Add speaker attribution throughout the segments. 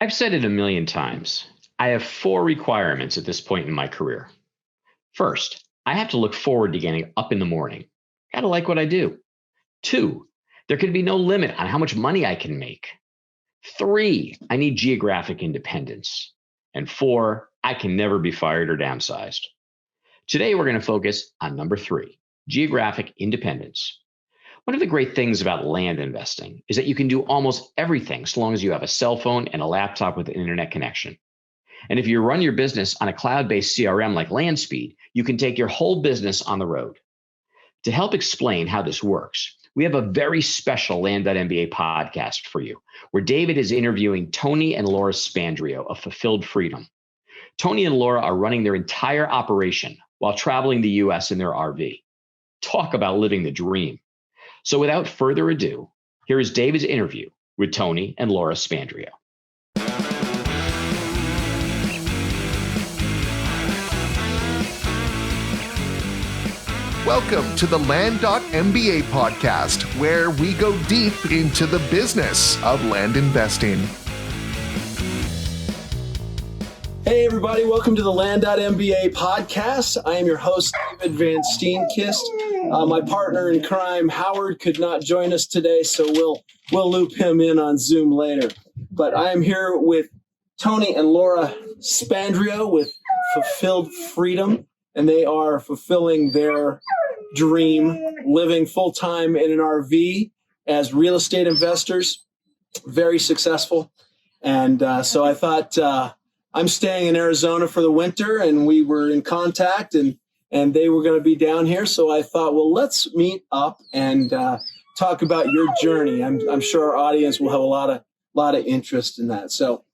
Speaker 1: I've said it a million times. I have 4 requirements at this point in my career. First, I have to look forward to getting up in the morning. Gotta like what I do. 2, there can be no limit on how much money I can make. 3, I need geographic independence. And 4, I can never be fired or downsized. Today, we're going to focus on number 3, geographic independence. One of the great things about land investing is that you can do almost everything so long as you have a cell phone and a laptop with an internet connection. And if you run your business on a cloud-based CRM like LandSpeed, you can take your whole business on the road. To help explain how this works, we have a very special Land.MBA podcast for you, where David is interviewing Tony and Laura Spandrio of Fulfilled Freedom. Tony and Laura are running their entire operation while traveling the US in their RV. Talk about living the dream. So without further ado, here is David's interview with Tony and Laura Spandrio.
Speaker 2: Welcome to the Land.MBA podcast, where we go deep into the business of land investing.
Speaker 3: Hey everybody, welcome to the Land.MBA podcast. I am your host, David Van Steenkist. My partner in crime, Howard, could not join us today, so we'll loop him in on Zoom later. But I am here with Tony and Laura Spandrio with Fulfilled Freedom, and they are fulfilling their dream, living full-time in an RV as real estate investors, very successful. And so I thought I'm staying in Arizona for the winter, and we were in contact, and they were going to be down here. So I thought, well, let's meet up and talk about your journey. I'm sure our audience will have a lot of interest in that. So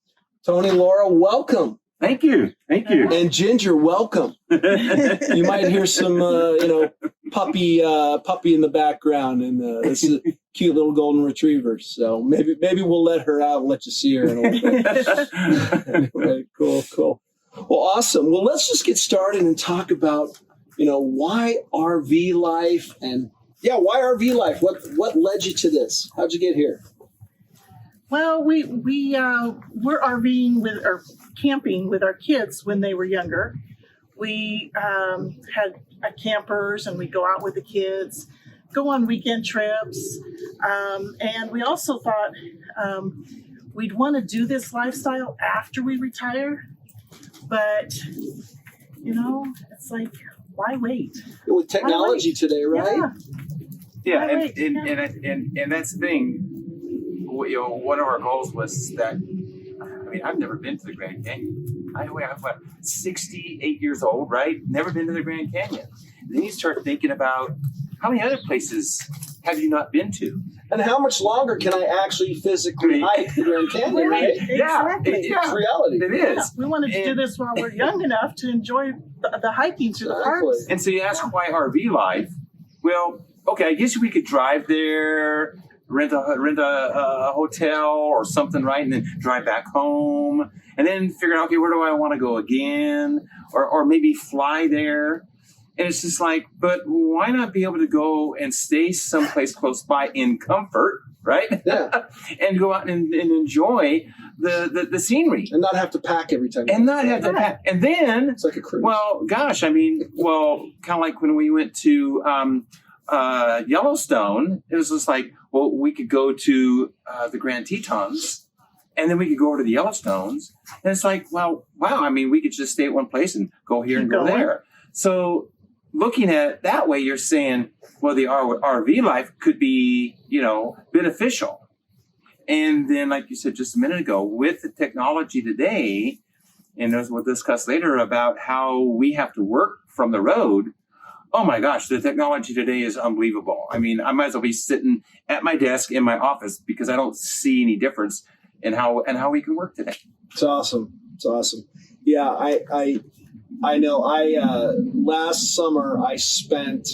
Speaker 3: Tony, Laura, welcome.
Speaker 4: Thank you.
Speaker 3: And Ginger, welcome. You might hear some, puppy in the background, and this is a cute little golden retriever. So maybe we'll let her out and let you see her in a little bit. Anyway, cool. Well, awesome. Well, let's just get started and talk about, why RV life and why RV life? What led you to this? How'd you get here?
Speaker 5: Well, we're RVing or camping with our kids when they were younger. We had campers, and we'd go out with the kids, go on weekend trips. And we also thought we'd want to do this lifestyle after we retire. But, it's like, why wait?
Speaker 3: With technology today, right?
Speaker 4: Yeah, and that's the thing. One of our goals was that, I've never been to the Grand Canyon. I'm 68 years old, right? Never been to the Grand Canyon. And then you start thinking about how many other places have you not been to?
Speaker 3: And how much longer can I actually physically hike the Grand Canyon, right?
Speaker 5: Exactly.
Speaker 3: It's reality.
Speaker 4: It is.
Speaker 5: Yeah, we wanted to do this while we're young enough to enjoy the hiking through the parks.
Speaker 4: And so you ask why RV life? Well, okay, I guess we could drive there, rent a hotel or something, right? And then drive back home, and then figure out, okay, where do I want to go again? Or maybe fly there. And it's just like, but why not be able to go and stay someplace close by in comfort, right?
Speaker 3: Yeah.
Speaker 4: And go out and enjoy the scenery.
Speaker 3: And not have to pack every time.
Speaker 4: And not have to pack. And then,
Speaker 3: it's like a cruise.
Speaker 4: Well, gosh, kind of like when we went to Yellowstone, it was just like, well, we could go to the Grand Tetons, and then we could go over to the Yellowstones. And it's like, well, wow, we could just stay at one place and go here and go there. So looking at it that way, you're saying, well, the RV life could be, beneficial. And then, like you said just a minute ago, with the technology today, and as we'll discuss later about how we have to work from the road, oh my gosh, the technology today is unbelievable. I might as well be sitting at my desk in my office because I don't see any difference in how we can work today.
Speaker 3: It's awesome. Yeah, I know. Last summer I spent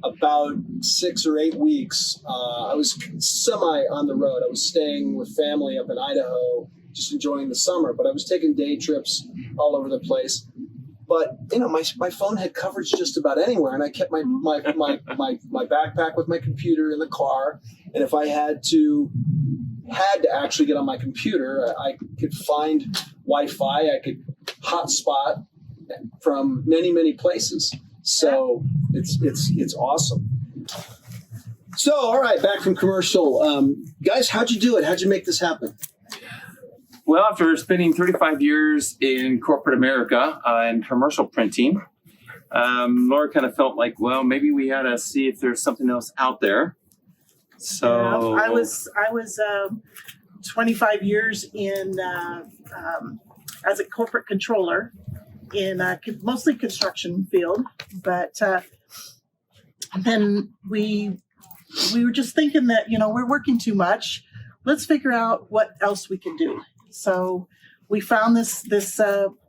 Speaker 3: about 6 or 8 weeks. I was semi on the road. I was staying with family up in Idaho, just enjoying the summer. But I was taking day trips all over the place. But my phone had coverage just about anywhere, and I kept my backpack with my computer in the car. And if I had to had to actually get on my computer. I could find Wi-Fi. I could hotspot from many, many places. So it's awesome. So, all right, back from commercial. Guys, how'd you do it? How'd you make this happen?
Speaker 4: Well, after spending 35 years in corporate America in commercial printing, Laura kind of felt like, well, maybe we ought to see if there's something else out there. So
Speaker 5: I was 25 years in as a corporate controller in mostly construction field, but then we were just thinking that, we're working too much. Let's figure out what else we can do. So we found this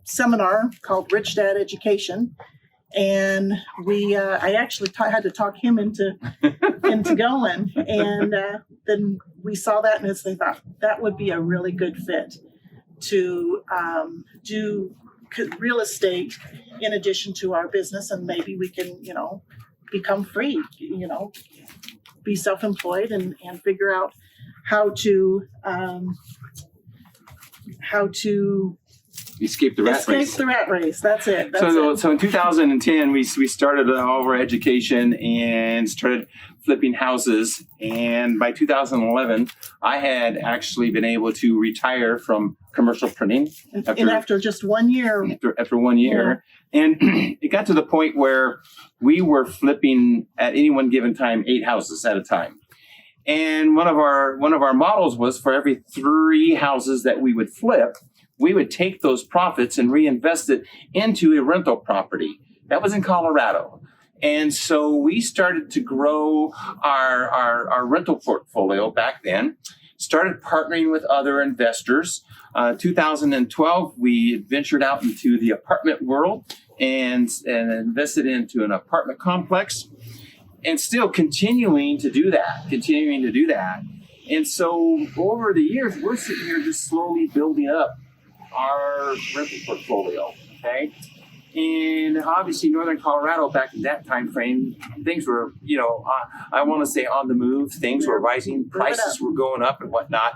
Speaker 5: seminar called Rich Dad Education, and I actually had to talk him into going, and then we saw that, and we thought that would be a really good fit to do real estate in addition to our business, and maybe we can become free, be self-employed and figure out how to
Speaker 4: escape the rat race.
Speaker 5: Escape the rat race. That's it.
Speaker 4: So in 2010, we started all of our education and started flipping houses. And by 2011, I had actually been able to retire from commercial printing.
Speaker 5: After just 1 year.
Speaker 4: After 1 year. Yeah. And it got to the point where we were flipping at any one given time 8 houses at a time. And one of our models was for every 3 houses that we would flip, we would take those profits and reinvest it into a rental property. That was in Colorado. And so we started to grow our rental portfolio back then, started partnering with other investors. 2012, we ventured out into the apartment world and invested into an apartment complex, and still continuing to do that. And so over the years, we're sitting here just slowly building up our rental portfolio, okay? And obviously Northern Colorado back in that time frame, things were, I want to say on the move. Things were rising, prices were going up and whatnot.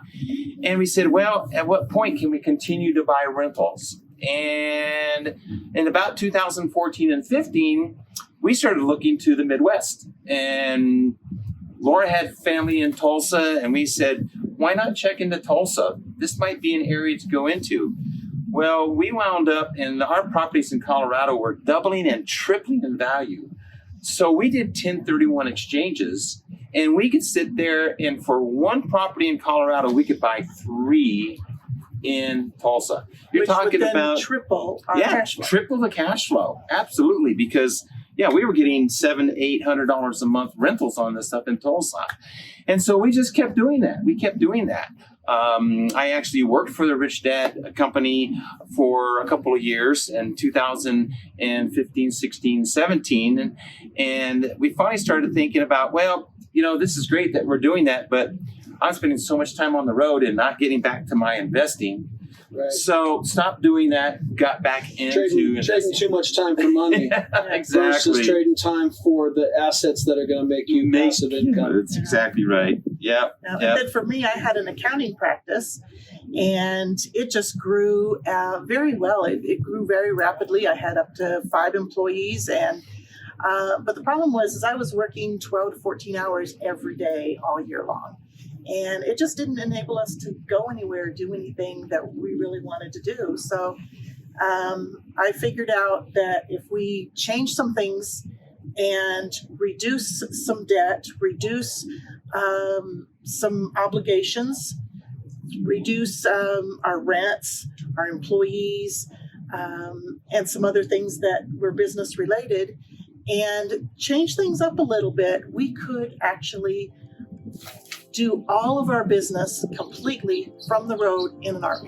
Speaker 4: And we said, well, at what point can we continue to buy rentals? And in about 2014 and 15, we started looking to the Midwest. And Laura had family in Tulsa, and we said, why not check into Tulsa? This might be an area to go into. Well, we wound up, and our properties in Colorado were doubling and tripling in value. So we did 1031 exchanges, and we could sit there, and for one property in Colorado, we could buy 3 in Tulsa. You're talking about
Speaker 5: triple our cash flow.
Speaker 4: Triple the cash flow. Absolutely, because we were getting $700-800 a month rentals on this stuff in Tulsa. And so we just kept doing that. I actually worked for the Rich Dad company for a couple of years in 2015, 16, 17. And we finally started thinking about, this is great that we're doing that, but I'm spending so much time on the road and not getting back to my investing. Right. So stopped doing that, got back into
Speaker 3: trading too much time for money.
Speaker 4: Exactly.
Speaker 3: Versus trading time for the assets that are going to make you passive income.
Speaker 4: That's exactly right. Yeah.
Speaker 5: And then for me, I had an accounting practice, and it just grew very well. It grew very rapidly. I had up to 5 employees, and but the problem was I was working 12 to 14 hours every day all year long. And it just didn't enable us to go anywhere, do anything that we really wanted to do. So I figured out that if we change some things and reduce some debt, reduce some obligations, reduce our rents, our employees, and some other things that were business related, and change things up a little bit, we could actually do all of our business completely from the road in an RV.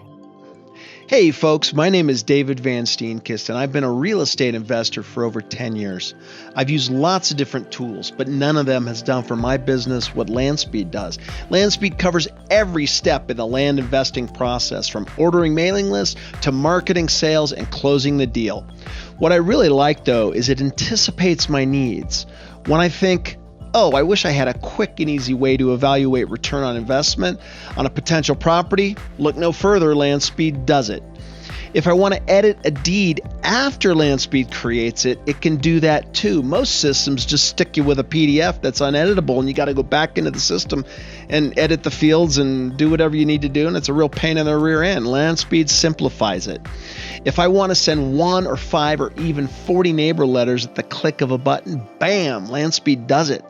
Speaker 6: Hey folks, my name is David Van Steenkist, and I've been a real estate investor for over 10 years. I've used lots of different tools, but none of them has done for my business what LandSpeed does. LandSpeed covers every step in the land investing process, from ordering mailing lists to marketing, sales, and closing the deal. What I really like, though, is it anticipates my needs. When I think, oh, I wish I had a quick and easy way to evaluate return on investment on a potential property, look no further, LandSpeed does it. If I want to edit a deed after LandSpeed creates it, it can do that too. Most systems just stick you with a PDF that's uneditable, and you got to go back into the system and edit the fields and do whatever you need to do, and it's a real pain in the rear end. LandSpeed simplifies it. If I want to send 1 or 5 or even 40 neighbor letters at the click of a button, bam, LandSpeed does it.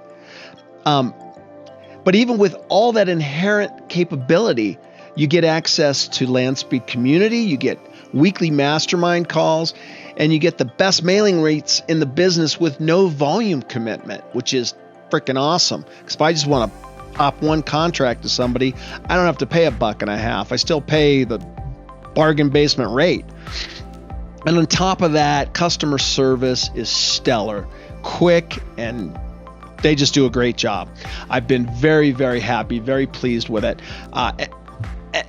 Speaker 6: But even with all that inherent capability, you get access to LandSpeed Community, you get weekly mastermind calls, and you get the best mailing rates in the business with no volume commitment, which is freaking awesome. Because if I just want to pop one contract to somebody, I don't have to pay $1.50. I still pay the bargain basement rate. And on top of that, customer service is stellar, quick, and they just do a great job. I've been very, very happy, very pleased with it.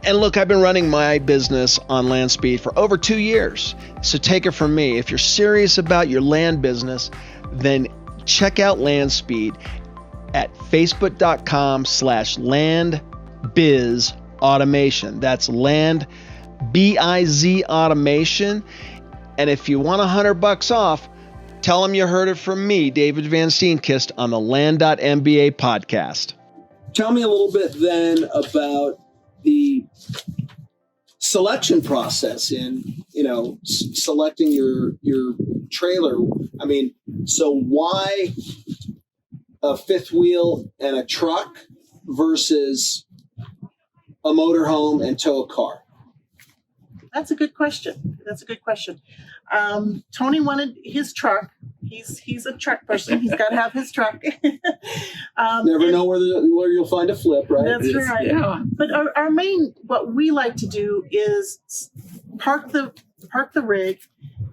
Speaker 6: And look, I've been running my business on LandSpeed for over 2 years. So take it from me. If you're serious about your land business, then check out LandSpeed at facebook.com/landbizautomation. That's land, B-I-Z automation. And if you want $100 off, tell them you heard it from me, David Van Steenkist, on the Land.MBA podcast.
Speaker 3: Tell me a little bit then about the selection process in, selecting your trailer. I mean, so why a fifth wheel and a truck versus a motorhome and tow a car?
Speaker 5: That's a good question. Tony wanted his truck. He's a truck person. He's got to have his truck.
Speaker 3: Never know where you'll find a flip, right?
Speaker 5: That's right.
Speaker 4: Yeah.
Speaker 5: But our main, what we like to do is park the rig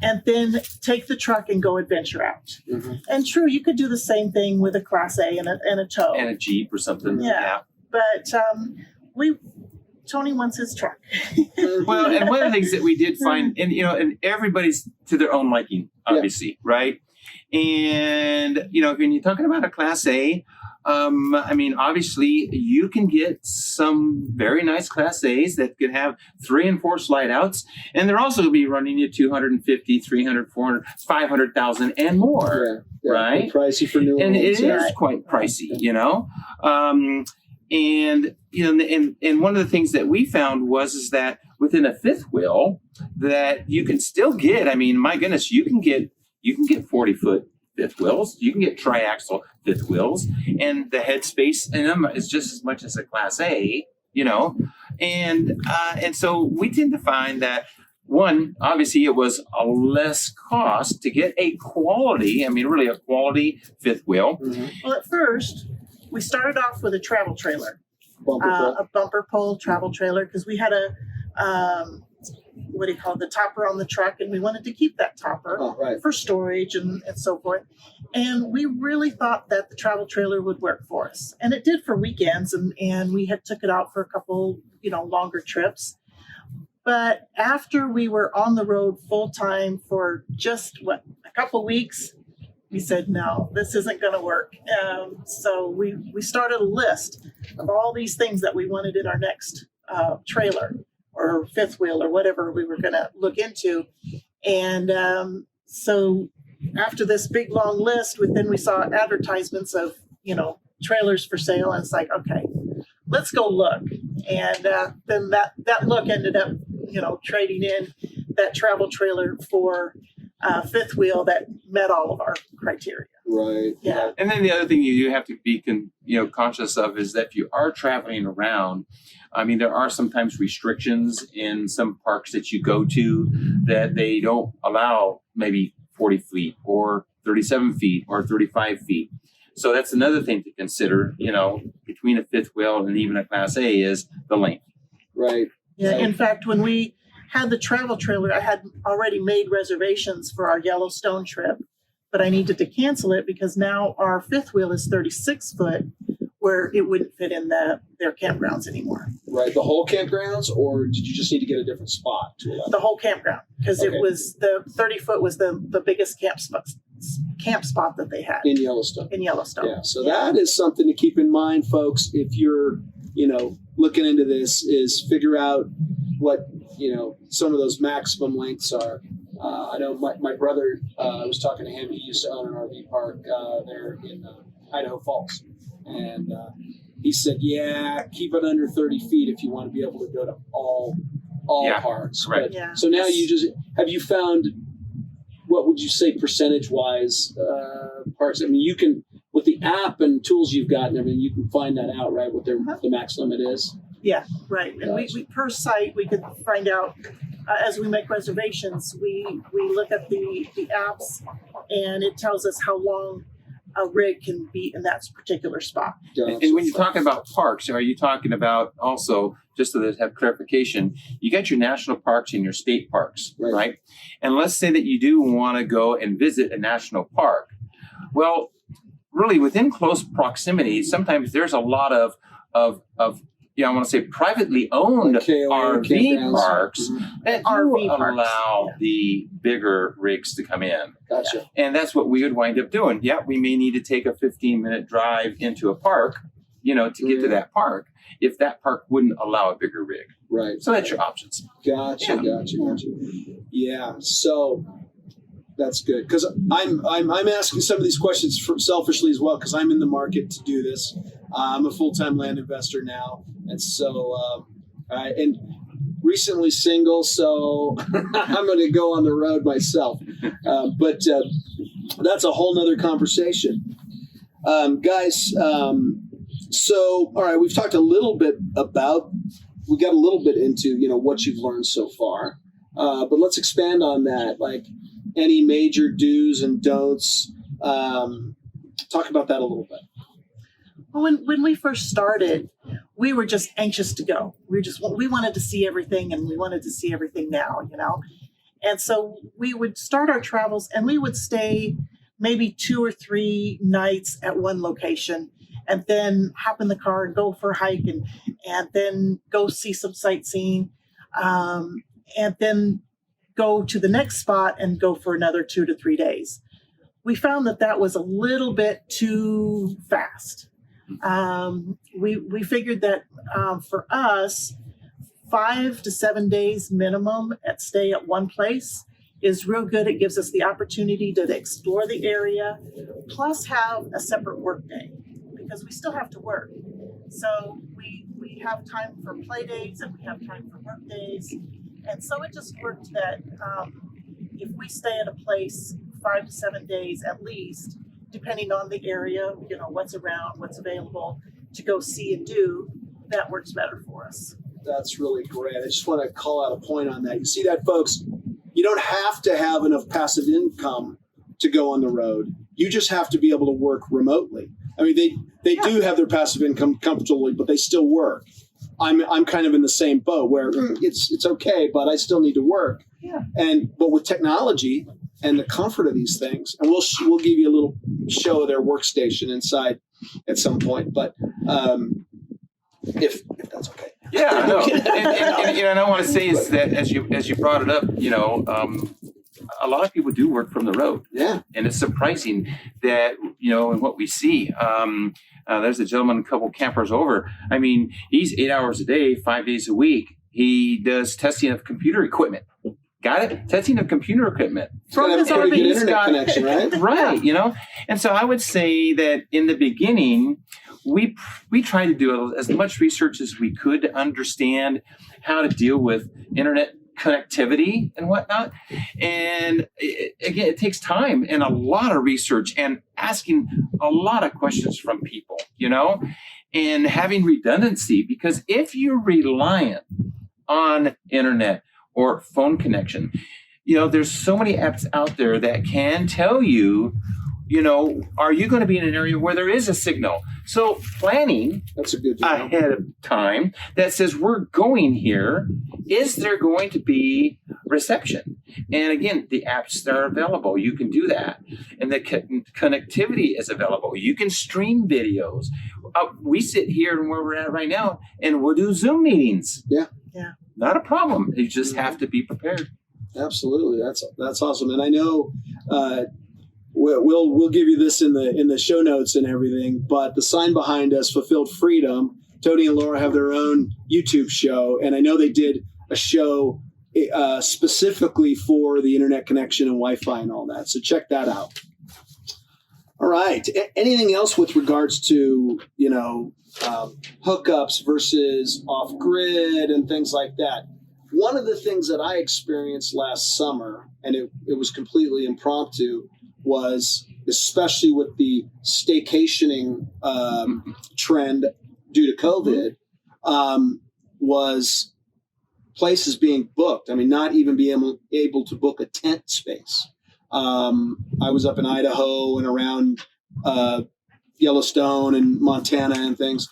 Speaker 5: and then take the truck and go adventure out. Mm-hmm. And true, you could do the same thing with a Class A and a tow.
Speaker 4: And a Jeep or something.
Speaker 5: Yeah. But Tony wants his truck.
Speaker 4: Well, and one of the things that we did find, and everybody's to their own liking, obviously, right? And, when you're talking about a Class A, obviously you can get some very nice Class A's that could have 3 and 4 slide outs, and they're also going to be running you 250, 300, 400, 500,000 and more, right?
Speaker 3: Pricey for new
Speaker 4: and
Speaker 3: ones.
Speaker 4: It is quite pricey, And one of the things that we found is that within a fifth wheel that you can still get, my goodness, you can get 40-foot fifth wheels, you can get triaxle fifth wheels, and the headspace in them is just as much as a Class A, and so we tend to find that, one, obviously it was a less cost to get a quality, really a quality fifth wheel.
Speaker 5: Mm-hmm. Well, at first, we started off with a travel trailer, a bumper pole travel trailer, because we had a, the topper on the truck, and we wanted to keep that topper for storage and so forth. And we really thought that the travel trailer would work for us. And it did for weekends, and we had took it out for a couple, longer trips. But after we were on the road full time for just a couple weeks, we said, no, this isn't going to work. So we started a list of all these things that we wanted in our next trailer or fifth wheel or whatever we were going to look into. And so after this big, long list, then we saw advertisements of, trailers for sale. And it's like, okay, let's go look. And then that look ended up, trading in that travel trailer for fifth wheel that met all of our criteria.
Speaker 3: Right.
Speaker 5: Yeah.
Speaker 4: And then the other thing you have to be conscious of is that if you are traveling around, there are sometimes restrictions in some parks that you go to that they don't allow maybe 40 feet or 37 feet or 35 feet. So that's another thing to consider, between a fifth wheel and even a Class A is the length.
Speaker 3: Right.
Speaker 5: Yeah. In fact, when we had the travel trailer, I had already made reservations for our Yellowstone trip, but I needed to cancel it because now our fifth wheel is 36 foot, where it wouldn't fit in their campgrounds anymore.
Speaker 3: Right, the whole campgrounds, or did you just need to get a different spot to allow?
Speaker 5: The whole campground, because it was the 30 foot was the biggest camp spot that they had
Speaker 3: in Yellowstone.
Speaker 5: Yeah.
Speaker 3: So that is something to keep in mind, folks. If you're, looking into this, is figure out what, some of those maximum lengths are. I know my brother, I was talking to him, he used to own an RV park there in Idaho Falls. And he said, keep it under 30 feet if you want to be able to go to all parks.
Speaker 4: Correct.
Speaker 3: So now have you found, what would you say percentage-wise parks? I mean, you can, with the app and tools you've got and everything, you can find that out, right, what the max limit is?
Speaker 5: Yeah, right. And we per site, we could find out as we make reservations, we look at the apps and it tells us how long a rig can be in that particular spot.
Speaker 4: And when you're talking about parks, are you talking about also, just so that have clarification, you got your national parks and your state parks, right? And let's say that you do want to go and visit a national park. Well, really within close proximity, sometimes there's a lot of I want to say privately owned RV parks that allow the bigger rigs to come in.
Speaker 3: Gotcha.
Speaker 4: And that's what we would wind up doing. Yeah, we may need to take a 15-minute drive into a park, to get to that park, if that park wouldn't allow a bigger rig.
Speaker 3: Right.
Speaker 4: So that's your options.
Speaker 3: Gotcha. Yeah. So that's good, because I'm asking some of these questions selfishly as well, because I'm in the market to do this. I'm a full-time land investor now, and so and recently single, so I'm going to go on the road myself. But that's a whole nother conversation, guys. So all right, we've talked a little bit about. We got a little bit into what you've learned so far, but let's expand on that. Like, any major do's and don'ts? Talk about that a little bit.
Speaker 5: Well, when we first started, we were just anxious to go. We wanted to see everything, and we wanted to see everything now, And so we would start our travels, and we would stay maybe 2 or 3 nights at one location, and then hop in the car and go for a hike, and then go see some sightseeing, and then go to the next spot and go for another 2 to 3 days. We found that was a little bit too fast. We figured that for us, 5 to 7 days minimum stay at one place is real good. It gives us the opportunity to explore the area, plus have a separate work day, because we still have to work. So we have time for play days and we have time for work days. And so it just worked that if we stay at a place 5 to 7 days at least, depending on the area, what's around, what's available to go see and do, that works better for us.
Speaker 3: That's really great. I just want to call out a point on that. You see that, folks? You don't have to have enough passive income to go on the road. You just have to be able to work remotely. I mean, they do have their passive income comfortably, but they still work. I'm kind of in the same boat where it's okay, but I still need to work.
Speaker 5: Yeah.
Speaker 3: But with technology and the comfort of these things, and we'll give you a little show of their workstation inside at some point. But if that's okay.
Speaker 4: Yeah, no. And I want to say is that as you brought it up, a lot of people do work from the road.
Speaker 3: Yeah.
Speaker 4: And it's surprising that, in what we see, there's a gentleman, a couple campers over. I mean, he's 8 hours a day, 5 days a week. He does testing of computer equipment. Got it? Testing of computer equipment.
Speaker 3: From his RV. Internet connection, right?
Speaker 4: Right, And so I would say that in the beginning, we tried to do as much research as we could to understand how to deal with internet connectivity and whatnot. And again, it takes time and a lot of research and asking a lot of questions from people, and having redundancy, because if you're reliant on internet or phone connection, there's so many apps out there that can tell you, are you going to be in an area where there is a signal? So planning
Speaker 3: that's a good
Speaker 4: ahead of time that says we're going here, is there going to be reception? And again, the apps that are available, you can do that. And the connectivity is available. You can stream videos. We sit here and where we're at right now, and we'll do Zoom meetings.
Speaker 3: Yeah.
Speaker 4: Not a problem. You just have to be prepared.
Speaker 3: Absolutely. That's awesome. And I know we'll give you this in the show notes and everything. But the sign behind us, Fulfilled Freedom. Tony and Laura have their own YouTube show, and I know they did a show specifically for the internet connection and Wi-Fi and all that. So check that out. All right. Anything else with regards to, hookups versus off-grid and things like that? One of the things that I experienced last summer, and it was completely impromptu, was especially with the staycationing trend due to COVID, was places being booked. I mean, not even being able to book a tent space. I was up in Idaho and around Yellowstone and Montana and things.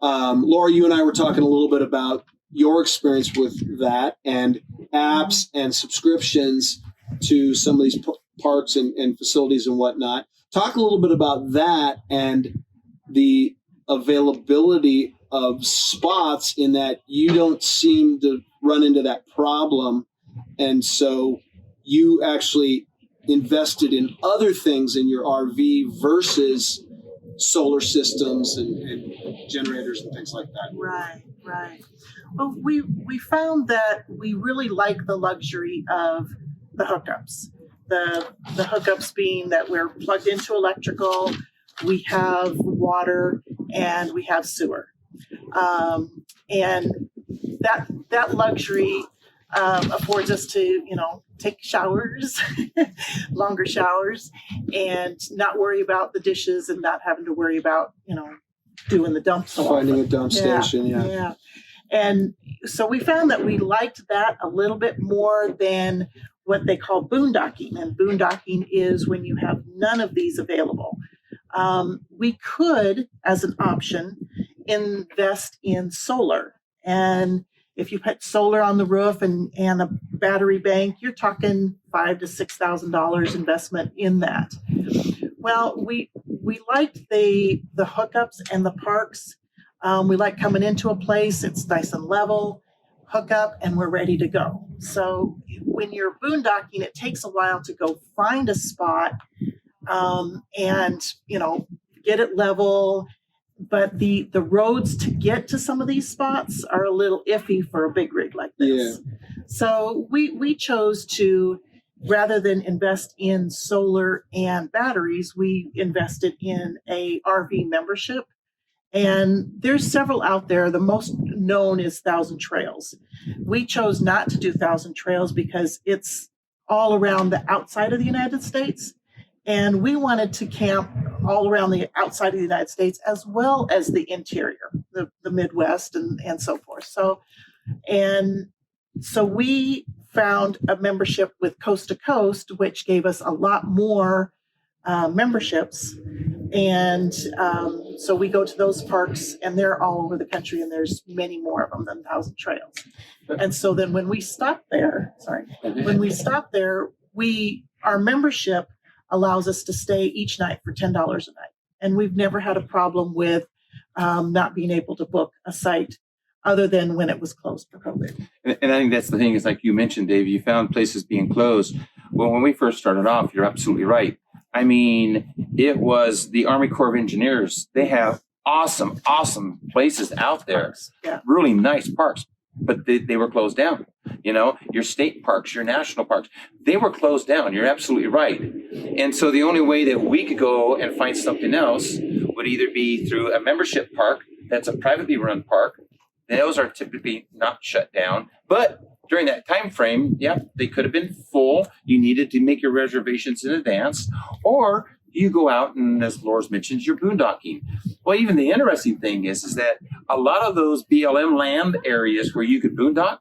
Speaker 3: Laura, you and I were talking a little bit about your experience with that and apps and subscriptions to some of these parks and facilities and whatnot. Talk a little bit about that and the availability of spots, in that you don't seem to run into that problem. And so you actually invested in other things in your RV versus solar systems and generators and things like that.
Speaker 5: Right. Well, we found that we really like the luxury of the hookups. The hookups being that we're plugged into electrical, we have water, and we have sewer. And that luxury affords us to, take showers, longer showers, and not worry about the dishes and not having to worry about, doing the dump so often.
Speaker 3: Finding a dump station, yeah.
Speaker 5: And so we found that we liked that a little bit more than what they call boondocking. And boondocking is when you have none of these available. We could, as an option, invest in solar. And if you put solar on the roof and a battery bank, you're talking $5,000 to $6,000 investment in that. Well, we liked the hookups and the parks. We like coming into a place, it's nice and level, hook up, and we're ready to go. So when you're boondocking, it takes a while to go find a spot and, get it level. But the roads to get to some of these spots are a little iffy for a big rig like this. Yeah. So we chose to, rather than invest in solar and batteries, we invested in a RV membership. And there's several out there. The most known is Thousand Trails. We chose not to do Thousand Trails because it's all around the outside of the United States. And we wanted to camp all around the outside of the United States, as well as the interior, the Midwest and so forth. So we found a membership with Coast to Coast, which gave us a lot more memberships. And so we go to those parks, and they're all over the country, and there's many more of them than Thousand Trails. And so then when we stopped there, our membership allows us to stay each night for $10 a night. And we've never had a problem with not being able to book a site other than when it was closed for COVID.
Speaker 4: And I think that's the thing, is like you mentioned, Dave, you found places being closed. Well, when we first started off, you're absolutely right. I mean, it was the Army Corps of Engineers. They have awesome places out there, really nice parks, but they were closed down. Your state parks, your national parks, they were closed down. You're absolutely right. And so the only way that we could go and find something else would either be through a membership park that's a privately run park. Those are typically not shut down. But during that time frame, they could have been full. You needed to make your reservations in advance. Or you go out and, as Laura's mentioned, you're boondocking. Well, even the interesting thing is that a lot of those BLM land areas where you could boondock,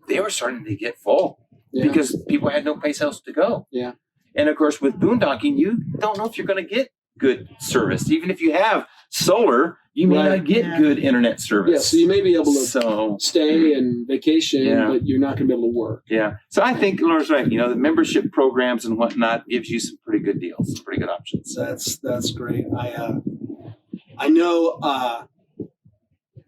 Speaker 4: they were starting to get full because people had no place else to go. Yeah. And of course, with boondocking, you don't know if you're going to get good service. Even if you have solar, you may not get good internet service.
Speaker 3: Yeah, so you may be able to stay and vacation, but you're not going to be able to work.
Speaker 4: Yeah. So I think Laura's right. The membership programs and whatnot gives you some pretty good deals, some pretty good options.
Speaker 3: That's great. I know,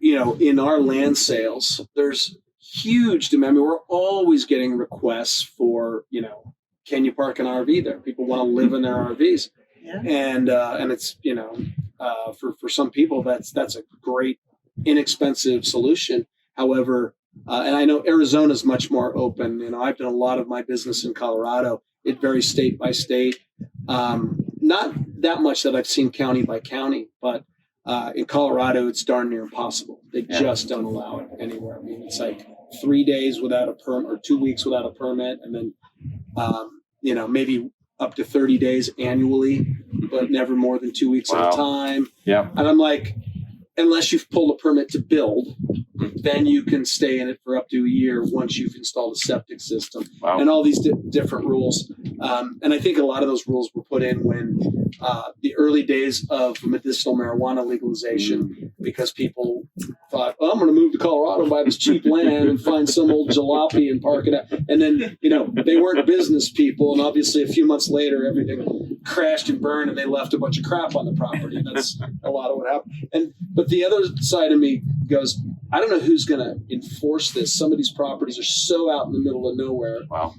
Speaker 3: in our land sales, there's huge demand. I mean, we're always getting requests for, can you park an RV there? People want to live in their RVs.
Speaker 5: Yeah.
Speaker 3: And it's, for some people, that's a great, inexpensive solution. However, and I know Arizona is much more open. I've done a lot of my business in Colorado. It varies state by state. Not that much that I've seen county by county, but in Colorado, it's darn near impossible. They just don't allow it anywhere. I mean, it's like 3 days without a permit or 2 weeks without a permit. And then, maybe up to 30 days annually, but never more than 2 weeks at a time.
Speaker 4: Yeah.
Speaker 3: And I'm like, unless you've pulled a permit to build, then you can stay in it for up to a year once you've installed a septic system.
Speaker 4: Wow.
Speaker 3: And all these different rules. And I think a lot of those rules were put in when the early days of medicinal marijuana legalization, because people thought, I'm going to move to Colorado and buy this cheap land and find some old jalopy and park it out. And then, they weren't business people. And obviously a few months later, everything crashed and burned and they left a bunch of crap on the property. And that's a lot of what happened. But the other side of me goes, I don't know who's going to enforce this. Some of these properties are so out in the middle of nowhere.
Speaker 4: Wow.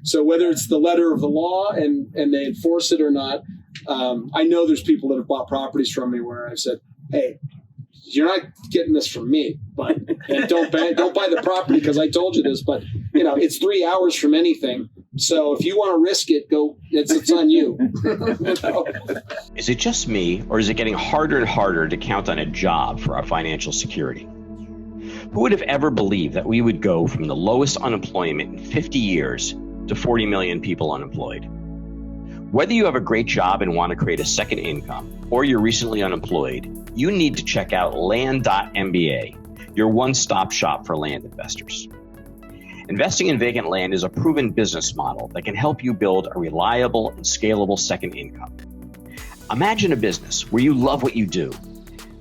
Speaker 3: So whether it's the letter of the law and they enforce it or not, I know there's people that have bought properties from me where I've said, hey, you're not getting this from me, but and don't buy the property because I told you this, but it's 3 hours from anything. So if you want to risk it, go. It's on you.
Speaker 1: Is it just me, or is it getting harder and harder to count on a job for our financial security? Who would have ever believed that we would go from the lowest unemployment in 50 years to 40 million people unemployed? Whether you have a great job and want to create a second income, or you're recently unemployed, you need to check out Land.MBA, your one-stop shop for land investors. Investing in vacant land is a proven business model that can help you build a reliable and scalable second income. Imagine a business where you love what you do.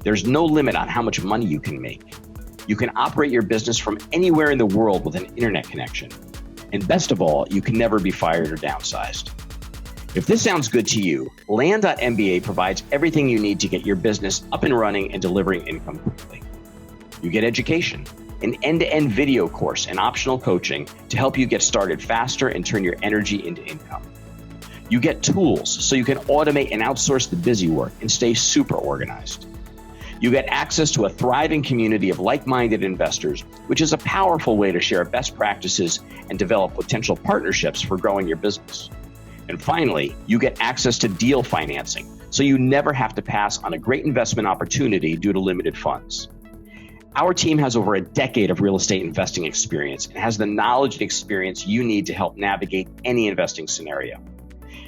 Speaker 1: There's no limit on how much money you can make. You can operate your business from anywhere in the world with an internet connection. And best of all, you can never be fired or downsized. If this sounds good to you, Land.MBA provides everything you need to get your business up and running and delivering income quickly. You get education, an end-to-end video course and optional coaching to help you get started faster and turn your energy into income. You get tools so you can automate and outsource the busy work and stay super organized. You get access to a thriving community of like-minded investors, which is a powerful way to share best practices and develop potential partnerships for growing your business. And finally, you get access to deal financing, so you never have to pass on a great investment opportunity due to limited funds. Our team has over a decade of real estate investing experience and has the knowledge and experience you need to help navigate any investing scenario.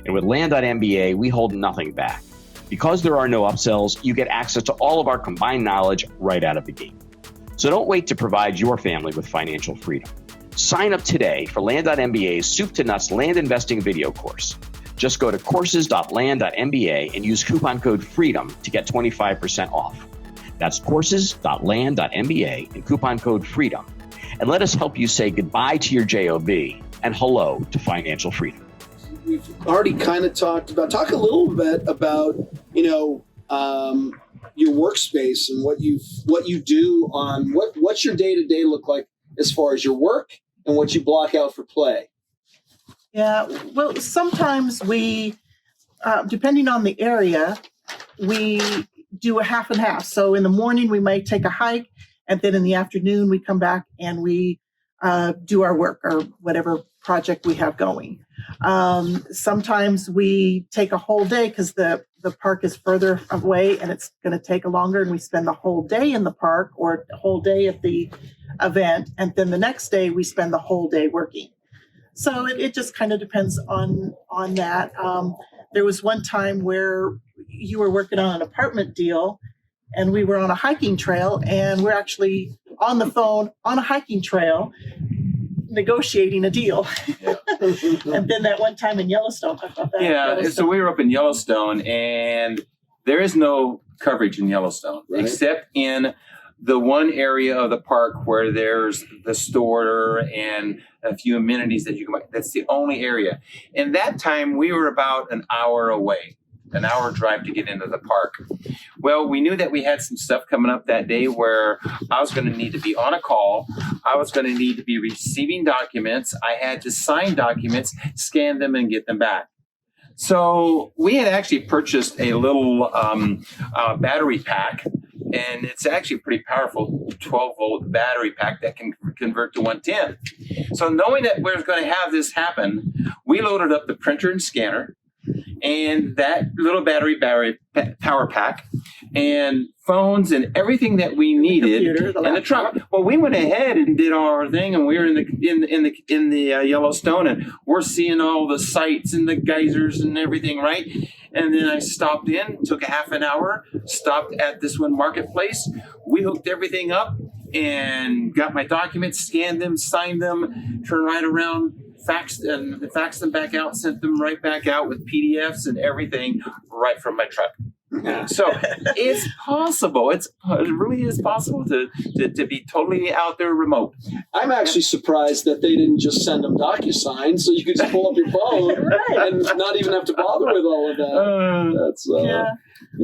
Speaker 1: And with Land.MBA, we hold nothing back. Because there are no upsells, you get access to all of our combined knowledge right out of the gate. So don't wait to provide your family with financial freedom. Sign up today for Land.MBA's Soup to Nuts Land Investing video course. Just go to courses.land.mba and use coupon code FREEDOM to get 25% off. That's courses.land.mba and coupon code FREEDOM. And let us help you say goodbye to your job and hello to financial freedom.
Speaker 3: We've already kind of talk a little bit about, your workspace and what you do on what's your day-to-day look like as far as your work and what you block out for play.
Speaker 5: Yeah, well, sometimes we, depending on the area, we do a half and half. So in the morning, we might take a hike, and then in the afternoon, we come back and we do our work or whatever project we have going. Sometimes we take a whole day because the park is further away and it's going to take longer, and we spend the whole day in the park or the whole day at the event. And then the next day we spend the whole day working. So it just kind of depends on that. There was one time where you were working on an apartment deal and we were on a hiking trail, and we're actually on the phone on a hiking trail negotiating a deal.
Speaker 4: Yeah.
Speaker 5: And then that one time in Yellowstone, I thought that.
Speaker 4: Yeah, so we were up in Yellowstone, and there is no coverage in Yellowstone,
Speaker 3: right,
Speaker 4: except in the one area of the park where there's the store and a few amenities that you can buy. That's the only area. And that time we were about an hour away. an hour drive to get into the park. Well, we knew that we had some stuff coming up that day where I was going to need to be on a call. I was going to need to be receiving documents. I had to sign documents, scan them, and get them back. So we had actually purchased a little battery pack, and it's actually a pretty powerful 12-volt battery pack that can convert to 110. So knowing that we're going to have this happen, we loaded up the printer and scanner and that little battery power pack and phones and everything that we needed in the truck. Well, we went ahead and did our thing, and we were in the Yellowstone, and we're seeing all the sights and the geysers and everything, right? And then I stopped in, took a half an hour, stopped at this one marketplace. We hooked everything up and got my documents, scanned them, signed them, turned right around, faxed them back out, sent them right back out with PDFs and everything right from my truck. So it's possible. It really is possible to be totally out there remote.
Speaker 3: I'm actually surprised that they didn't just send them DocuSign so you could just pull up your phone and not even have to bother with all of that. That's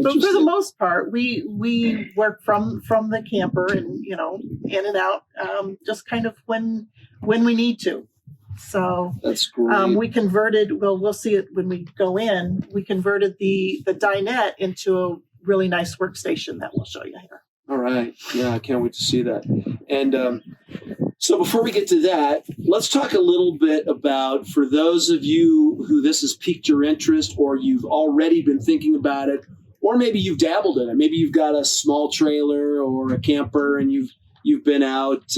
Speaker 5: But for the most part, we work from the camper and in and out, just kind of when we need to. So
Speaker 3: that's great.
Speaker 5: We converted, we'll see it when we go in, we converted the dinette into a really nice workstation that we'll show you here.
Speaker 3: All right. Yeah, I can't wait to see that. And so before we get to that, let's talk a little bit about, for those of you who this has piqued your interest, or you've already been thinking about it, or maybe you've dabbled in it. Maybe you've got a small trailer or a camper and you've been out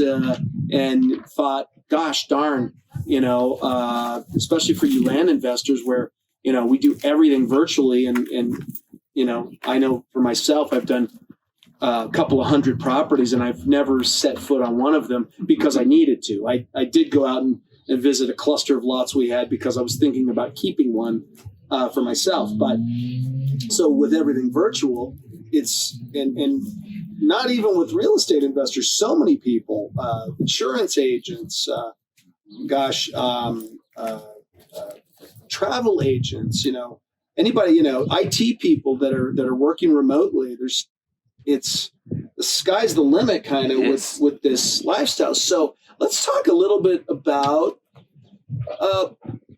Speaker 3: and thought, gosh darn, especially for you land investors where, we do everything virtually. And I know for myself, I've done a couple of hundred properties and I've never set foot on one of them because I needed to. I did go out and visit a cluster of lots we had because I was thinking about keeping one for myself. But so with everything virtual, it's, and not even with real estate investors, so many people, insurance agents, travel agents, anybody, IT people that are working remotely. The sky's the limit kind of with this lifestyle. So let's talk a little bit about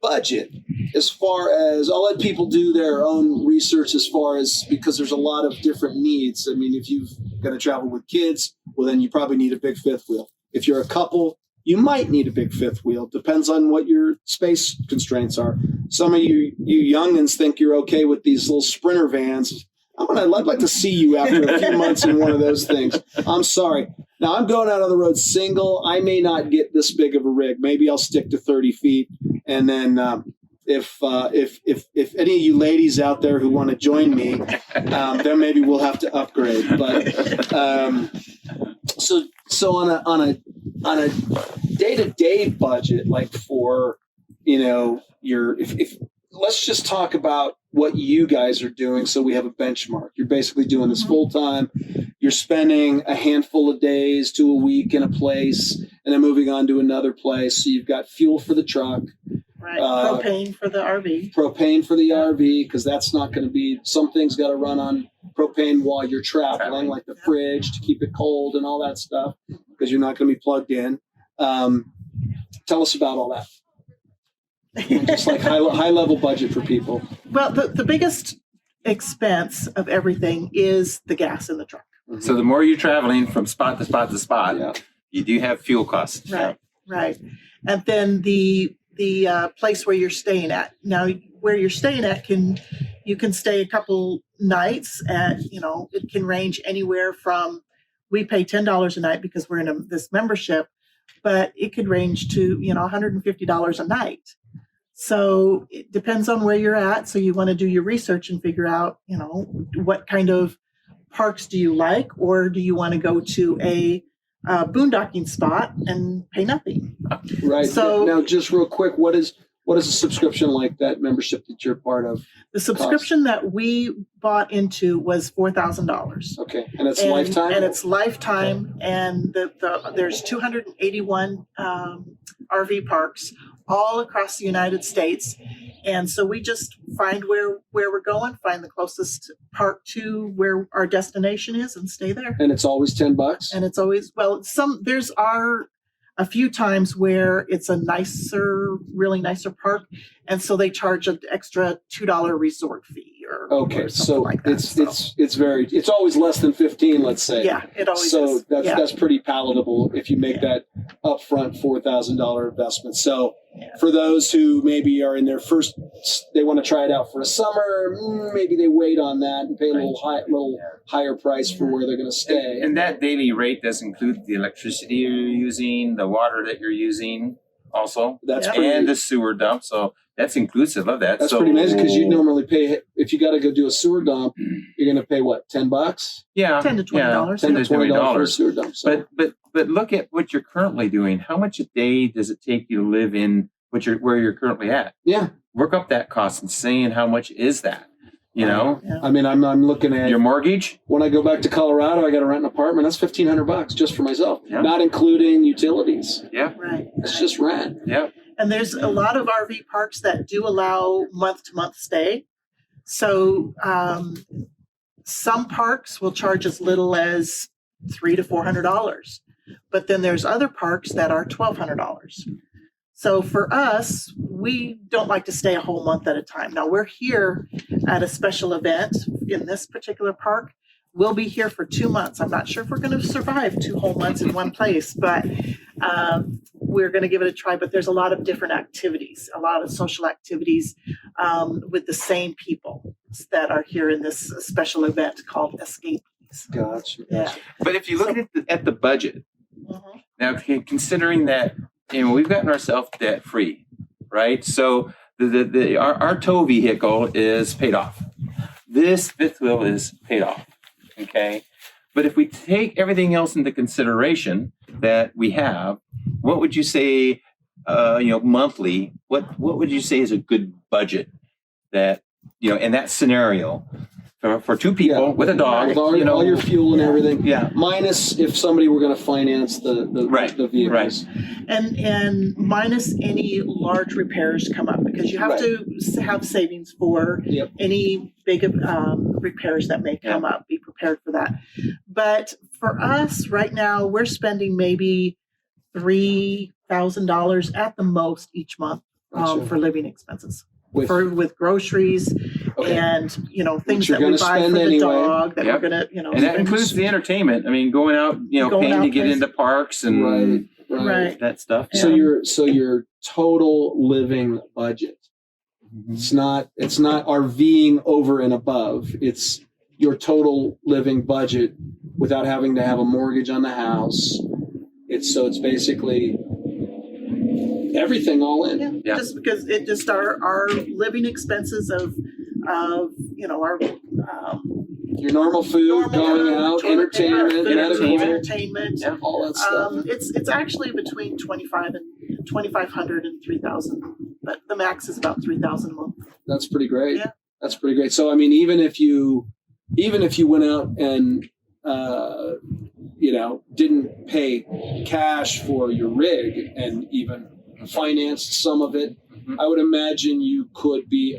Speaker 3: budget, as far as I'll let people do their own research as far as, because there's a lot of different needs. I mean, if you've got to travel with kids, well, then you probably need a big fifth wheel. If you're a couple, you might need a big fifth wheel. Depends on what your space constraints are. Some of you youngins think you're okay with these little Sprinter vans. I'd like to see you after a few months in one of those things. I'm sorry. Now I'm going out on the road single. I may not get this big of a rig. Maybe I'll stick to 30 feet. And then if any of you ladies out there who want to join me, then maybe we'll have to upgrade. But so on a day-to-day budget, like for if let's just talk about what you guys are doing so we have a benchmark. You're basically doing this full time. You're spending a handful of days to a week in a place and then moving on to another place. So you've got fuel for the truck.
Speaker 5: Right. Propane for the RV.
Speaker 3: Propane for the RV, because that's not going to be, some things got to run on propane while you're traveling, like the fridge to keep it cold and all that stuff, because you're not going to be plugged in. Tell us about all that. Just like high level budget for people.
Speaker 5: Well, the biggest expense of everything is the gas in the truck.
Speaker 4: So the more you're traveling from spot to spot to spot, you do have fuel costs.
Speaker 5: Right. And then the place where you're staying at. Now, where you're staying at you can stay a couple nights at, it can range anywhere from, we pay $10 a night because we're in this membership, but it could range to, $150 a night. So it depends on where you're at. So you want to do your research and figure out, what kind of parks do you like, or do you want to go to a boondocking spot and pay nothing?
Speaker 3: Right.
Speaker 5: So
Speaker 3: now, just real quick, what is a subscription like that membership that you're part of?
Speaker 5: The subscription that we bought into was $4,000.
Speaker 3: Okay, and it's lifetime.
Speaker 5: And it's lifetime, and there's 281 RV parks all across the United States, And so we just find where we're going, find the closest park to where our destination is, and stay there.
Speaker 3: And it's always $10.
Speaker 5: And it's always, well, there's a few times where it's a really nicer park, and so they charge an extra $2 resort fee or
Speaker 3: So
Speaker 5: like that.
Speaker 3: it's always less than 15, let's say.
Speaker 5: Yeah, it always
Speaker 3: so
Speaker 5: is.
Speaker 3: that's pretty palatable if you make that upfront $4,000 investment. So for those who maybe are in their first, they want to try it out for a summer, maybe they wait on that and pay a little higher price for where they're going to stay.
Speaker 4: And that daily rate does include the electricity you're using, the water that you're using also, and the sewer dump. So that's inclusive of that.
Speaker 3: That's pretty amazing, because you normally pay, if you got to go do a sewer dump, you're going to pay what, $10?
Speaker 4: Yeah,
Speaker 5: $10 to $20.
Speaker 3: $10 to $20 for a sewer dump. So.
Speaker 4: But look at what you're currently doing. How much a day does it take you to live in where you're currently at?
Speaker 3: Yeah,
Speaker 4: work up that cost and saying how much is that. You know,
Speaker 3: I mean, I'm looking at
Speaker 4: your mortgage.
Speaker 3: When I go back to Colorado, I got to rent an apartment. That's $1,500 just for myself, not including utilities.
Speaker 4: Yeah,
Speaker 5: right.
Speaker 3: It's just rent.
Speaker 4: Yeah,
Speaker 5: and there's a lot of RV parks that do allow month-to-month stay. So some parks will charge as little as $300 to $400, but then there's other parks that are $1,200. So for us, we don't like to stay a whole month at a time. Now we're here at a special event in this particular park. We'll be here for 2 months. I'm not sure if we're going to survive 2 whole months in one place, but we're going to give it a try. But there's a lot of different activities, a lot of social activities with the same people that are here in this special event called Escapees.
Speaker 3: Gotcha.
Speaker 5: Yeah.
Speaker 4: But if you look at the budget, now considering that, we've gotten ourselves debt free, right? So our tow vehicle is paid off. This fifth wheel is paid off. Okay. But if we take everything else into consideration that we have, what would you say, monthly, what would you say is a good budget that, in that scenario for 2 people with a dog,
Speaker 3: with all your fuel and everything.
Speaker 4: Yeah.
Speaker 3: Minus if somebody were going to finance the vehicles.
Speaker 4: Right.
Speaker 5: And minus any large repairs come up, because you have to have savings for any big repairs that may come up. Be prepared for that. But for us right now, we're spending maybe $3,000 at the most each month for living expenses. With groceries and things that we buy for the dog that we're gonna
Speaker 4: and that includes the entertainment. I mean, going out paying to get into parks and
Speaker 5: right.
Speaker 4: that stuff.
Speaker 3: So your total living budget. It's not RVing over and above. It's your total living budget without having to have a mortgage on the house. It's basically everything all in.
Speaker 5: Yeah. Just because it just our living expenses of our
Speaker 3: your normal food, going out, entertainment,
Speaker 5: all
Speaker 3: that stuff.
Speaker 5: It's actually between $2,500 and $3,000, but the max is about $3,000 a month.
Speaker 3: That's pretty great.
Speaker 5: Yeah.
Speaker 3: That's pretty great. So I mean, even if you went out and didn't pay cash for your rig and even financed some of it, I would imagine you could be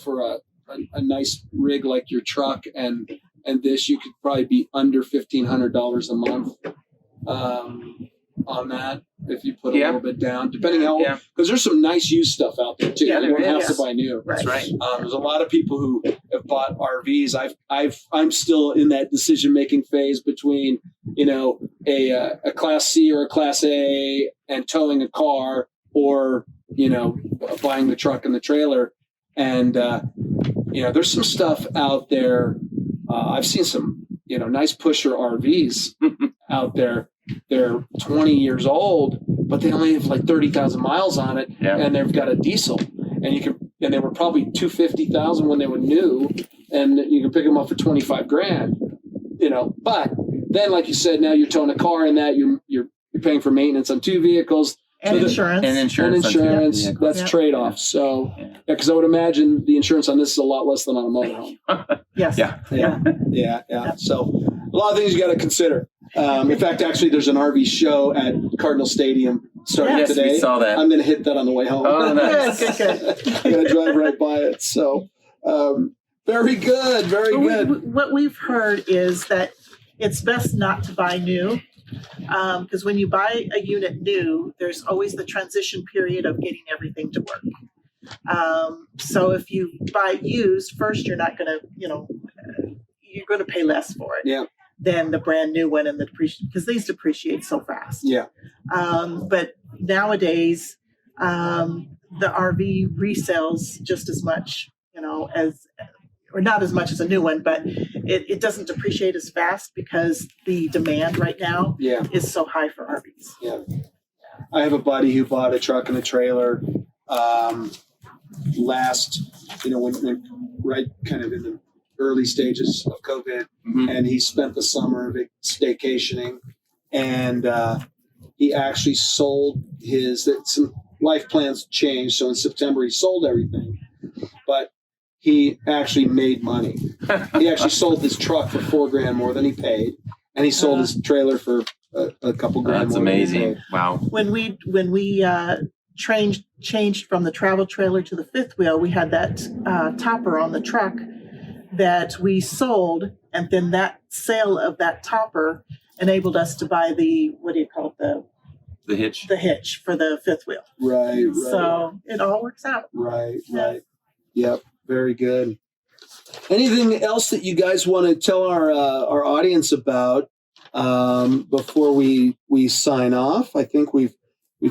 Speaker 3: for a nice rig like your truck and this, you could probably be under $1,500 a month on that if you put a little bit down, depending how, because there's some nice used stuff out there too. You don't have to buy new.
Speaker 4: That's right.
Speaker 3: There's a lot of people who have bought RVs. I'm still in that decision making phase between a Class C or a Class A and towing a car, or buying the truck and the trailer. And there's some stuff out there. I've seen some nice pusher RVs out there. They're 20 years old, but they only have like 30,000 miles on it, and they've got a diesel. And they were probably $250,000 when they were new, and you can pick them up for $25,000. But then, like you said, now you're towing a car, and that you're paying for maintenance on 2 vehicles.
Speaker 5: And
Speaker 3: insurance. That's trade-off. So, because I would imagine the insurance on this is a lot less than on a motorhome.
Speaker 5: Yes.
Speaker 3: Yeah. So, a lot of things you got to consider. In fact, actually, there's an RV show at Cardinal Stadium starting
Speaker 5: Yes,
Speaker 3: today.
Speaker 4: we saw that.
Speaker 3: I'm going to hit that on the way home.
Speaker 4: Oh, nice.
Speaker 5: Good.
Speaker 3: I'm going to drive right by it. So, very good. Very good.
Speaker 5: What we've heard is that it's best not to buy new, because when you buy a unit new, there's always the transition period of getting everything to work. So if you buy used, first you're not going to, you're going to pay less for it than the brand new one, and the depreciation, because these depreciate so fast.
Speaker 3: Yeah.
Speaker 5: But nowadays, the RV resells just as much, or not as much as a new one, but it doesn't depreciate as fast because the demand right now is so high for RVs.
Speaker 3: Yeah. I have a buddy who bought a truck and a trailer last, when right kind of in the early stages of COVID, and he spent the summer staycationing, and he actually sold some life plans changed. So in September he sold everything, but he actually made money. He actually sold his truck for $4,000 more than he paid, and he sold his trailer for a couple grand.
Speaker 4: That's
Speaker 3: more
Speaker 4: amazing.
Speaker 3: Than he paid.
Speaker 4: Wow.
Speaker 5: When we changed from the travel trailer to the fifth wheel, we had that topper on the truck that we sold, and then that sale of that topper enabled us to buy the
Speaker 4: The hitch.
Speaker 5: the hitch for the fifth wheel.
Speaker 3: Right.
Speaker 5: So it all works out.
Speaker 3: Right. Yep. Very good. Anything else that you guys want to tell our audience about before we sign off? I think we've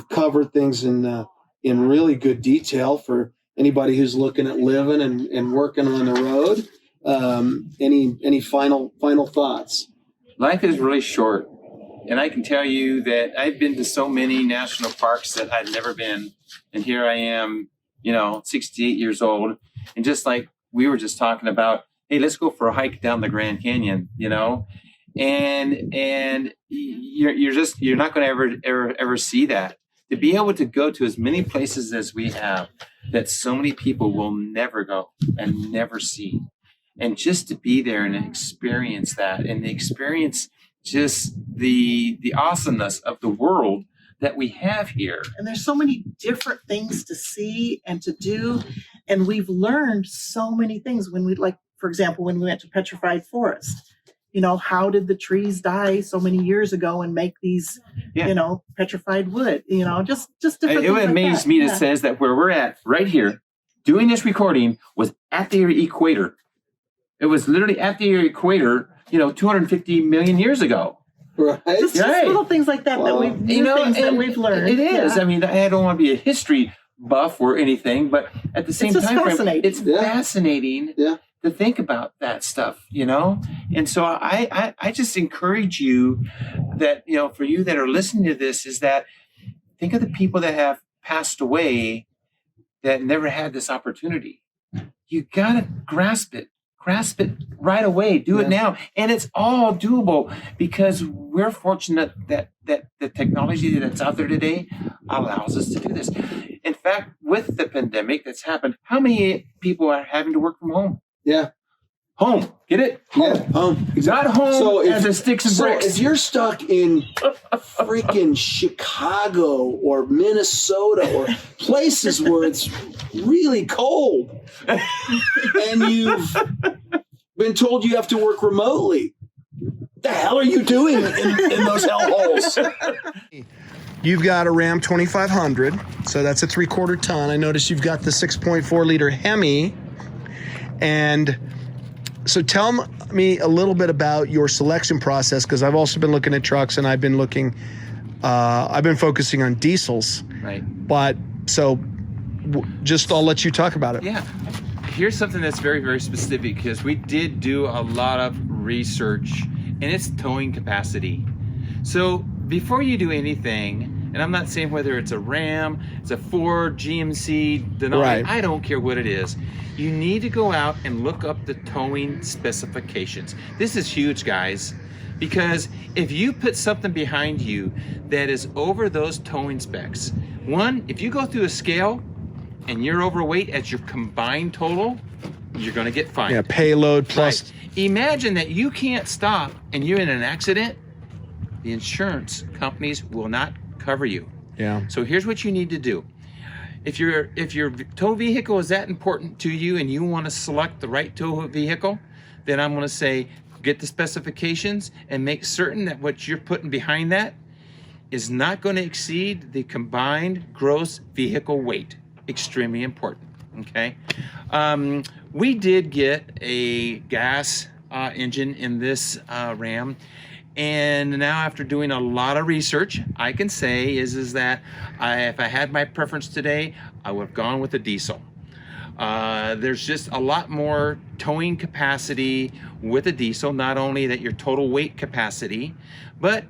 Speaker 3: covered things in really good detail for anybody who's looking at living and working on the road. Any final thoughts?
Speaker 4: Life is really short. And I can tell you that I've been to so many national parks that I'd never been. And here I am, 68 years old. And just like we were just talking about, hey, let's go for a hike down the Grand Canyon, and you're not going to ever see that. To be able to go to as many places as we have that so many people will never go and never see. And just to be there and experience that, and experience just the awesomeness of the world that we have here.
Speaker 5: And there's so many different things to see and to do. And we've learned so many things for example, when we went to Petrified Forest, how did the trees die so many years ago and make these, petrified wood, just different
Speaker 4: It would amaze me that says that where we're at right here doing this recording was at the equator. It was literally at the equator, 250 million years ago.
Speaker 3: Right.
Speaker 5: Just little things like that that we've learned.
Speaker 4: It is.
Speaker 5: Yeah.
Speaker 4: I mean, I don't want to be a history buff or anything, but at the same time, it's fascinating to think about that stuff, And so I just encourage you that, for you that are listening to this, is that think of the people that have passed away that never had this opportunity. You got to grasp it right away. Do it now. And it's all doable because we're fortunate that the technology that's out there today allows us to do this. In fact, with the pandemic that's happened, how many people are having to work from home?
Speaker 3: Yeah.
Speaker 4: Home. Get it? Home.
Speaker 3: Yeah, home.
Speaker 4: Not home as a sticks and bricks.
Speaker 3: If you're stuck in freaking Chicago or Minnesota or places where it's really cold and you've been told you have to work remotely, the hell are you doing in those hellholes?
Speaker 6: You've got a Ram 2500, so that's a 3/4 ton. I noticed you've got the 6.4 liter Hemi. And so tell me a little bit about your selection process, because I've also been looking at trucks and I've been focusing on diesels.
Speaker 4: Right.
Speaker 6: But so I'll let you talk about it.
Speaker 4: Yeah. Here's something that's very, very specific, because we did do a lot of research, and it's towing capacity. So before you do anything, and I'm not saying whether it's a Ram, it's a Ford, GMC, Denali,
Speaker 6: Right.
Speaker 4: I don't care what it is. You need to go out and look up the towing specifications. This is huge, guys, because if you put something behind you that is over those towing specs, one, if you go through a scale and you're overweight as your combined total, you're going to get fined.
Speaker 6: Yeah, payload plus.
Speaker 4: Right. Imagine that you can't stop and you're in an accident. The insurance companies will not cover you.
Speaker 6: Yeah.
Speaker 4: So here's what you need to do. If your tow vehicle is that important to you and you want to select the right tow vehicle, then I'm going to say get the specifications and make certain that what you're putting behind that is not going to exceed the combined gross vehicle weight. Extremely important. Okay. We did get a gas engine in this Ram. And now after doing a lot of research, I can say is that if I had my preference today, I would have gone with a diesel. There's just a lot more towing capacity with a diesel, not only that your total weight capacity, but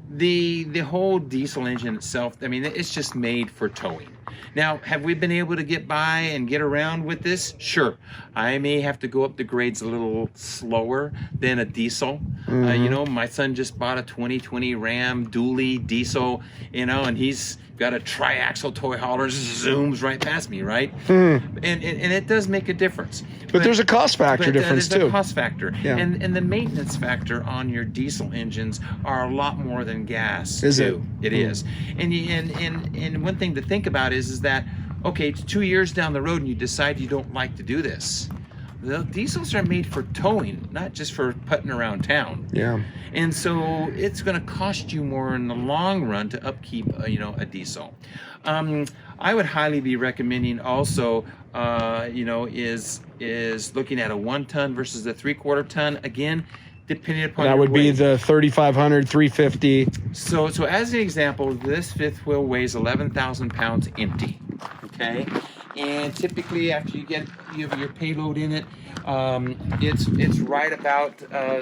Speaker 4: the whole diesel engine itself, I mean, it's just made for towing. Now, have we been able to get by and get around with this? Sure. I may have to go up the grades a little slower than a diesel. You know, my son just bought a 2020 Ram dually diesel, you know, and he's got a triaxle toy hauler, zooms right past me, right? And it does make a difference.
Speaker 6: But there's a cost factor difference
Speaker 4: there's
Speaker 6: too.
Speaker 4: A cost factor.
Speaker 6: Yeah.
Speaker 4: And the maintenance factor on your diesel engines are a lot more than gas.
Speaker 6: Is
Speaker 4: too. It is. And one thing to think about is that, okay, it's 2 years down the road and you decide you don't like to do this. The diesels are made for towing, not just for putting around town.
Speaker 6: Yeah.
Speaker 4: And so it's going to cost you more in the long run to upkeep, a diesel. I would highly be recommending also, is looking at a 1 ton versus a 3/4 ton. Again, depending upon
Speaker 6: that
Speaker 4: your
Speaker 6: would be
Speaker 4: weight.
Speaker 6: the 3,500, 350.
Speaker 4: So as an example, this fifth wheel weighs 11,000 pounds empty. Okay, and typically after you have your payload in it, it's right about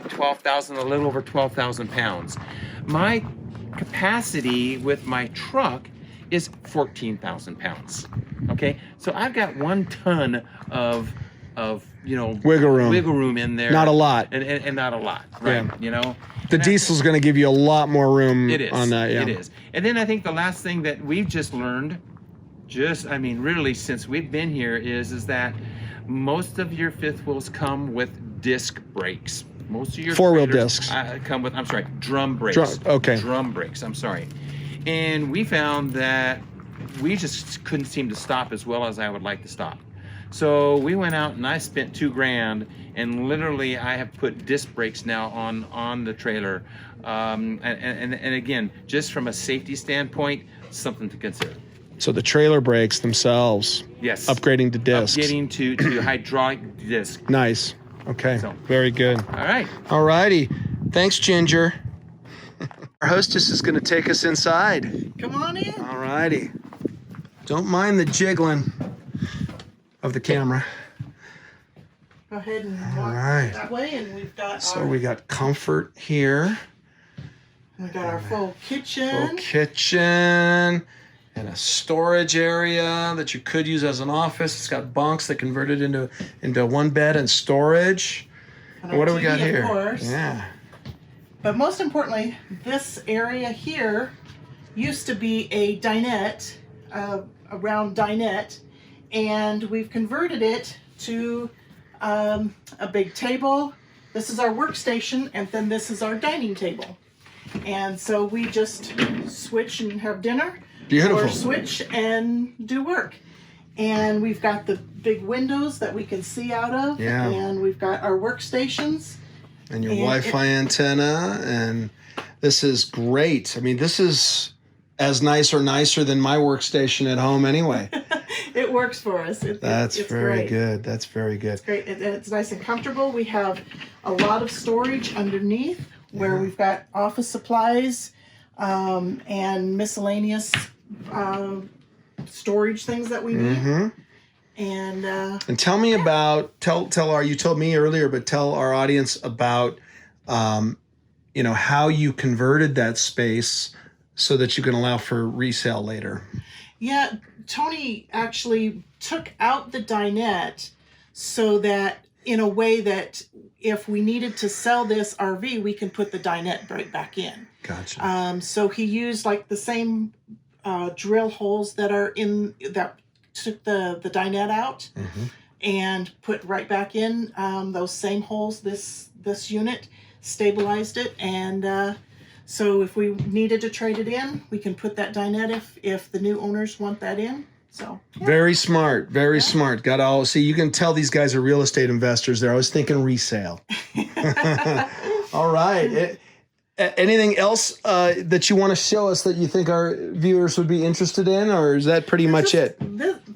Speaker 4: 12,000, a little over 12,000 pounds. My capacity with my truck is 14,000 pounds. Okay, so I've got 1 ton of
Speaker 6: Wiggle room
Speaker 4: in there.
Speaker 6: Not a lot.
Speaker 4: And not a lot, right?
Speaker 6: Yeah. The diesel's going to give you a lot more room on that. Yeah.
Speaker 4: It is. And then I think the last thing that we've just learned, really since we've been here, is that most of your fifth wheels come with disc brakes. Most of your
Speaker 6: 4-wheel
Speaker 4: trailers,
Speaker 6: discs
Speaker 4: come with, drum brakes. Drum brakes, I'm sorry. And we found that we just couldn't seem to stop as well as I would like to stop. So we went out and I spent $2,000, and literally I have put disc brakes now on the trailer. And again, just from a safety standpoint, something to consider.
Speaker 6: So the trailer brakes themselves.
Speaker 4: Yes.
Speaker 6: Upgrading to discs.
Speaker 4: Upgrading to hydraulic disc.
Speaker 6: Nice. Okay.
Speaker 4: So,
Speaker 6: very good.
Speaker 4: all right.
Speaker 6: All righty. Thanks, Ginger. Our hostess is going to take us inside.
Speaker 5: Come on in.
Speaker 6: All righty. Don't mind the jiggling of the camera.
Speaker 5: Go ahead and walk
Speaker 6: right.
Speaker 5: that way, and we've got
Speaker 6: We got comfort here.
Speaker 5: we got our full kitchen.
Speaker 6: Full kitchen. And a storage area that you could use as an office. It's got bunks that converted into one bed and storage.
Speaker 5: And our
Speaker 6: What do we
Speaker 5: TV,
Speaker 6: got
Speaker 5: of
Speaker 6: here?
Speaker 5: course.
Speaker 6: Yeah.
Speaker 5: But most importantly, this area here used to be a dinette, a round dinette, and we've converted it to a big table. This is our workstation, and then this is our dining table. And so we just switch and have dinner.
Speaker 6: Beautiful.
Speaker 5: Or switch and do work. And we've got the big windows that we can see out of.
Speaker 6: Yeah.
Speaker 5: And we've got our workstations.
Speaker 6: And your Wi-Fi antenna, and this is great. I mean, this is as nice or nicer than my workstation at home anyway.
Speaker 5: It works for us.
Speaker 6: That's
Speaker 5: it's
Speaker 6: very
Speaker 5: great.
Speaker 6: good. That's very good.
Speaker 5: It's great. It's nice and comfortable. We have a lot of storage underneath where we've got office supplies and miscellaneous storage things that we need.
Speaker 6: Mm-hmm.
Speaker 5: And
Speaker 6: tell me about you told me earlier, but tell our audience about how you converted that space so that you can allow for resale later.
Speaker 5: Yeah, Tony actually took out the dinette so that in a way that if we needed to sell this RV, we can put the dinette right back in.
Speaker 6: Gotcha.
Speaker 5: So he used like the same drill holes that took the dinette out and put right back in those same holes. This unit stabilized it, and So if we needed to trade it in, we can put that dinette if the new owners want that in. So yeah.
Speaker 6: Very smart, very smart. Got all. See, you can tell these guys are real estate investors. They're always thinking resale. All right. Anything else that you want to show us that you think our viewers would be interested in, or is that pretty much it?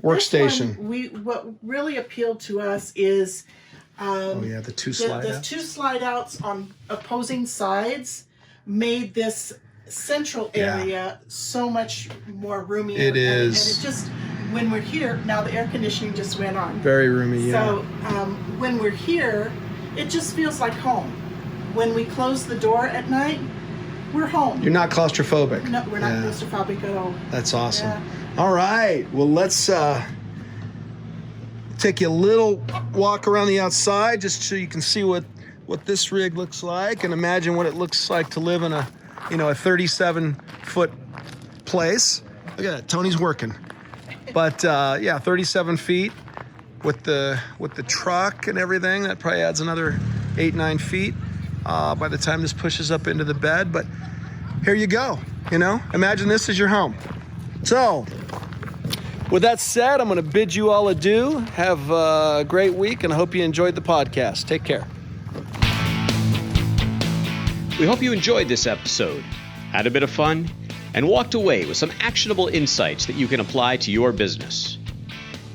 Speaker 6: Workstation.
Speaker 5: What really appealed to us is
Speaker 6: the two slide
Speaker 5: the
Speaker 6: outs.
Speaker 5: two slide outs on opposing sides made this central area so much more roomy.
Speaker 6: It is.
Speaker 5: And it just, when we're here, now the air conditioning just went on.
Speaker 6: Very roomy, yeah.
Speaker 5: So when we're here, it just feels like home. When we close the door at night, we're home.
Speaker 6: You're not claustrophobic.
Speaker 5: No, we're not claustrophobic at all.
Speaker 6: That's awesome.
Speaker 5: Yeah.
Speaker 6: All right. Well, let's take you a little walk around the outside just so you can see what this rig looks like and imagine what it looks like to live in a 37-foot place. Look at that. Tony's working. But 37 feet with the truck and everything. That probably adds another 8-9 feet by the time this pushes up into the bed. But here you go. Imagine this is your home. So, with that said, I'm going to bid you all adieu. Have a great week, and I hope you enjoyed the podcast. Take care.
Speaker 1: We hope you enjoyed this episode, had a bit of fun, and walked away with some actionable insights that you can apply to your business.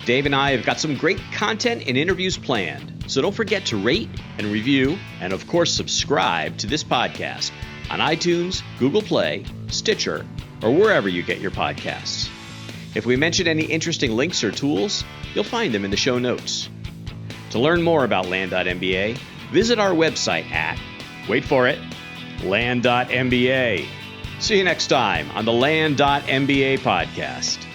Speaker 1: Dave and I have got some great content and interviews planned, so don't forget to rate and review, and of course subscribe to this podcast on iTunes, Google Play, Stitcher, or wherever you get your podcasts. If we mention any interesting links or tools, you'll find them in the show notes. To learn more about Land.MBA, visit our website at, wait for it, Land.MBA. See you next time on the Land.MBA podcast.